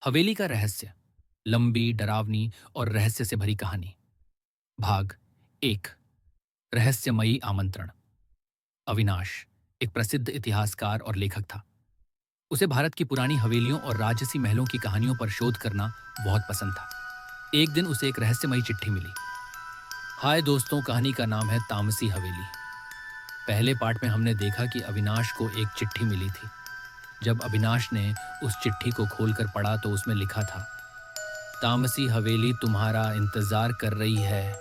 हवेली का रहस्य। लंबी, डरावनी और रहस्य से भरी कहानी। भाग एक। रहस्यमयी आमंत्रण। अविनाश एक प्रसिद्ध इतिहासकार और लेखक था। उसे भारत की पुरानी हवेलियों और राजसी महलों की कहानियों पर शोध करना बहुत पसंद था। एक दिन उसे एक रहस्यमयी चिट्ठी मिली। हाय दोस्तों, कहानी का नाम है तामसी हवेली। पहले पार्ट में हमने देखा कि अविनाश को एक चिट्ठी मिली थी। जब अविनाश ने उस चिट्ठी को खोलकर पढ़ा तो उसमें लिखा था, तामसी हवेली तुम्हारा इंतजार कर रही है।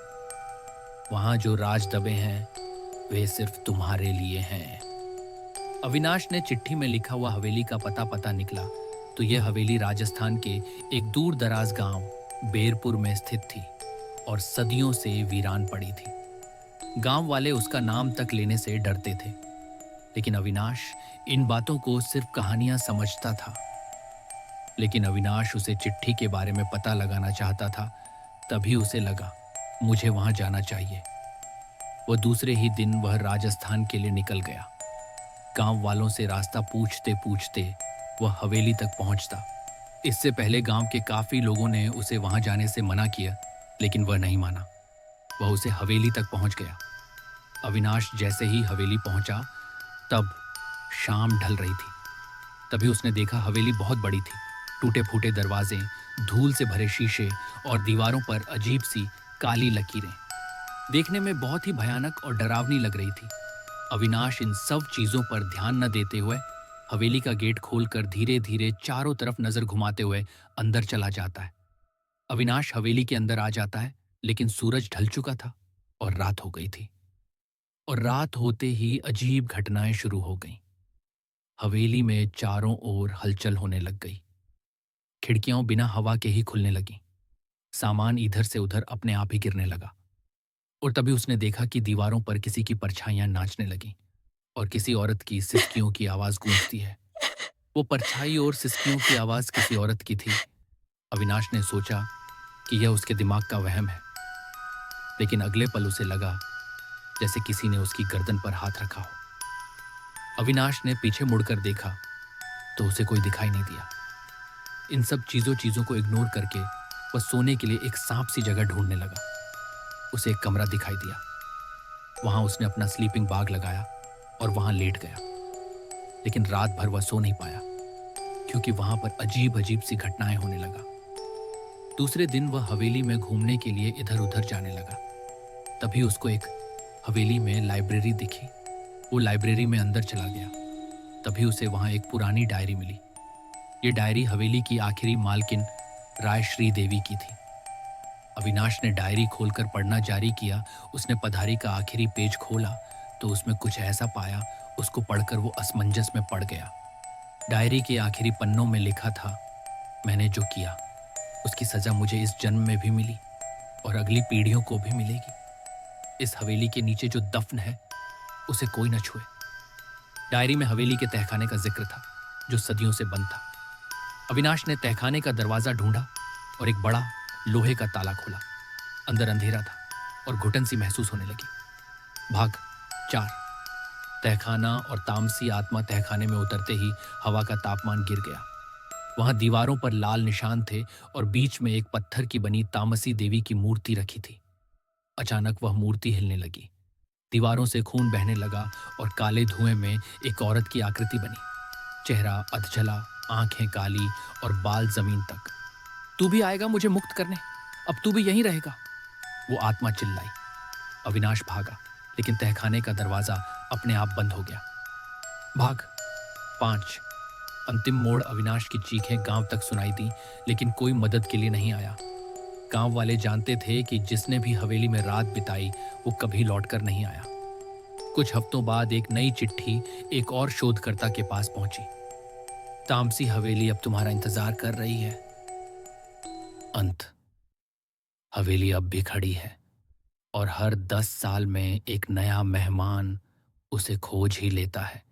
वहां जो राज दबे हैं वे सिर्फ तुम्हारे लिए हैं। अविनाश ने चिट्ठी में लिखा हुआ हवेली का पता निकला तो यह हवेली राजस्थान के एक दूर दराज गांव बेरपुर में स्थित थी और सदियों से वीरान पड़ी थी। गांव वाले उसका नाम तक लेने से डरते थे, लेकिन अविनाश इन बातों को सिर्फ कहानियां समझता था। लेकिन अविनाश उसे चिट्ठी के बारे में पता लगाना चाहता था। तभी उसे लगा, मुझे वहां जाना चाहिए। वह दूसरे ही दिन वह राजस्थान के लिए निकल गया। गांव वालों से रास्ता पूछते पूछते वह हवेली तक पहुंचता। इससे पहले गांव के काफी लोगों ने उसे वहां जाने से मना किया, लेकिन वह नहीं माना। वह उसे हवेली तक पहुंच गया। अविनाश जैसे ही हवेली पहुंचा तब शाम ढल रही थी। तभी उसने देखा हवेली बहुत बड़ी थी। टूटे फूटे दरवाजे, धूल से भरे शीशे और दीवारों पर अजीब सी काली लकीरें देखने में बहुत ही भयानक और डरावनी लग रही थी। अविनाश इन सब चीजों पर ध्यान न देते हुए हवेली का गेट खोलकर धीरे धीरे चारों तरफ नजर घुमाते हुए अंदर चला जाता है। अविनाश हवेली के अंदर आ जाता है, लेकिन सूरज ढल चुका था और रात हो गई थी। और रात होते ही अजीब घटनाएं शुरू हो गईं। हवेली में चारों ओर हलचल होने लग गई। खिड़कियां बिना हवा के ही खुलने लगीं। सामान इधर से उधर अपने आप ही गिरने लगा। और तभी उसने देखा कि दीवारों पर किसी की परछाइयां नाचने लगीं और किसी औरत की सिसकियों की आवाज गूंजती है। वो परछाई और सिसकियों की आवाज किसी औरत की थी। अविनाश ने सोचा कि यह उसके दिमाग का वहम है, लेकिन अगले पल उसे लगा जैसे किसी ने उसकी गर्दन पर हाथ रखा हो। अविनाश ने पीछे मुड़कर देखा तो उसे कोई दिखाई नहीं दिया। इन सब चीजों को इग्नोर करके वह सोने के लिए एक सांप सी जगह ढूंढने लगा। उसे एक कमरा दिखाई दिया। वहां उसने अपना स्लीपिंग बैग लगाया और वहां लेट गया। लेकिन रात भर वह सो नहीं पाया, क्योंकि वहां पर अजीब अजीब सी घटनाएं होने लगा। दूसरे दिन वह हवेली में घूमने के लिए इधर उधर जाने लगा। तभी उसको एक हवेली में लाइब्रेरी दिखी। वो लाइब्रेरी में अंदर चला गया। तभी उसे वहां एक पुरानी डायरी मिली। ये डायरी हवेली की आखिरी मालकिन राय श्री देवी की थी। अविनाश ने डायरी खोलकर पढ़ना जारी किया। उसने पधारी का आखिरी पेज खोला तो उसमें कुछ ऐसा पाया, उसको पढ़कर वो असमंजस में पड़ गया। डायरी के आखिरी पन्नों में लिखा था, मैंने जो किया उसकी सजा मुझे इस जन्म में भी मिली और अगली पीढ़ियों को भी मिलेगी। इस हवेली के नीचे जो दफन है उसे कोई न छुए। डायरी में हवेली के तहखाने का जिक्र था, जो सदियों से बंद था। अविनाश ने तहखाने का दरवाजा ढूंढा और एक बड़ा लोहे का ताला खोला। अंदर अंधेरा था और घुटन सी महसूस होने लगी। भाग 4। तहखाना और तामसी आत्मा। तहखाने में उतरते ही हवा का तापमान गिर गया। वहां दीवारों पर लाल निशान थे और बीच में एक पत्थर की बनी तामसी देवी की मूर्ति रखी थी। अचानक वह मूर्ति हिलने लगी। दीवारों से खून बहने लगा और काले धुएं में एक औरत की आकृति बनी। चेहरा अधजला, आंखें काली और बाल जमीन तक। तू भी आएगा मुझे मुक्त करने? अब तू भी यहीं रहेगा? वो आत्मा चिल्लाई। अविनाश भागा, लेकिन तहखाने का दरवाजा अपने आप बंद हो गया। भाग 5। अंतिम मोड़। अविनाश की चीखें गांव तक सुनाई दी, लेकिन कोई मदद के लिए नहीं आया। गांव वाले जानते थे कि जिसने भी हवेली में रात बिताई वो कभी लौटकर नहीं आया। कुछ हफ्तों बाद एक नई चिट्ठी एक और शोधकर्ता के पास पहुंची। तामसी हवेली अब तुम्हारा इंतजार कर रही है। अंत। हवेली अब भी खड़ी है और हर 10 साल में एक नया मेहमान उसे खोज ही लेता है।